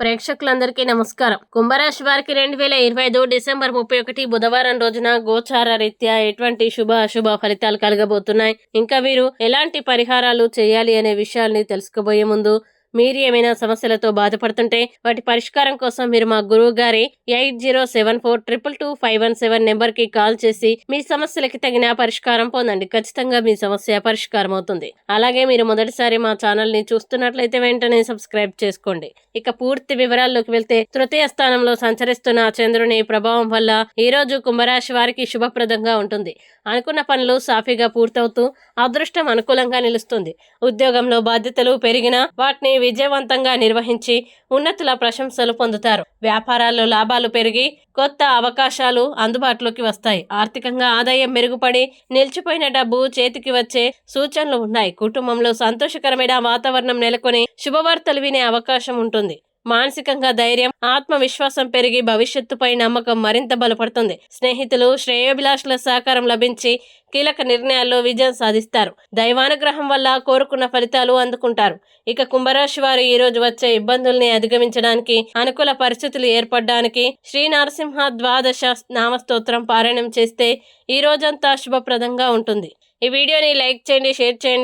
ప్రేక్షకులందరికీ నమస్కారం. కుంభరాశి వారికి 2025 డిసెంబర్ 31 బుధవారం రోజున గోచార రీత్యా ఎటువంటి శుభ అశుభ ఫలితాలు కలగబోతున్నాయి, ఇంకా వీరు ఎలాంటి పరిహారాలు చేయాలి అనే విషయాల్ని తెలుసుకోబోయే ముందు మీరు ఏమైనా సమస్యలతో బాధపడుతుంటే వాటి పరిష్కారం కోసం మీరు మా గురువు గారి 8074222517 నెంబర్ కి కాల్ చేసి మీ సమస్యలకి తగిన పరిష్కారం పొందండి. ఖచ్చితంగా మీ సమస్య పరిష్కారం అవుతుంది. అలాగే మీరు మొదటిసారి మా ఛానల్ ని చూస్తున్నట్లయితే వెంటనే సబ్స్క్రైబ్ చేసుకోండి. ఇక పూర్తి వివరాల్లోకి వెళ్తే, తృతీయ స్థానంలో సంచరిస్తున్న చంద్రుని ప్రభావం వల్ల ఈ రోజు కుంభరాశి వారికి శుభప్రదంగా ఉంటుంది. అనుకున్న పనులు సాఫీగా పూర్తవుతూ అదృష్టం అనుకూలంగా నిలుస్తుంది. ఉద్యోగంలో బాధ్యతలు పెరిగినా వాటిని విజయవంతంగా నిర్వహించి ఉన్నతుల ప్రశంసలు పొందుతారు. వ్యాపారాల్లో లాభాలు పెరిగి కొత్త అవకాశాలు అందుబాటులోకి వస్తాయి. ఆర్థికంగా ఆదాయం మెరుగుపడి నిలిచిపోయిన డబ్బు చేతికి వచ్చే సూచనలు ఉన్నాయి. కుటుంబంలో సంతోషకరమైన వాతావరణం నెలకొని శుభవార్తలు వినే అవకాశం ఉంటుంది. మానసికంగా ధైర్యం, ఆత్మవిశ్వాసం పెరిగి భవిష్యత్తుపై నమ్మకం మరింత బలపడుతుంది. స్నేహితులు, శ్రేయోభిలాషుల సహకారం లభించి కీలక నిర్ణయాల్లో విజయం సాధిస్తారు. దైవానుగ్రహం వల్ల కోరుకున్న ఫలితాలు అందుకుంటారు. ఇక కుంభరాశి వారు ఈ రోజు వచ్చే ఇబ్బందుల్ని అధిగమించడానికి, అనుకూల పరిస్థితులు ఏర్పడడానికి శ్రీ నరసింహ ద్వాదశ నామస్తోత్రం పారాయణం చేస్తే ఈ రోజంతా శుభప్రదంగా ఉంటుంది. ఈ వీడియోని లైక్ చేయండి, షేర్ చేయండి.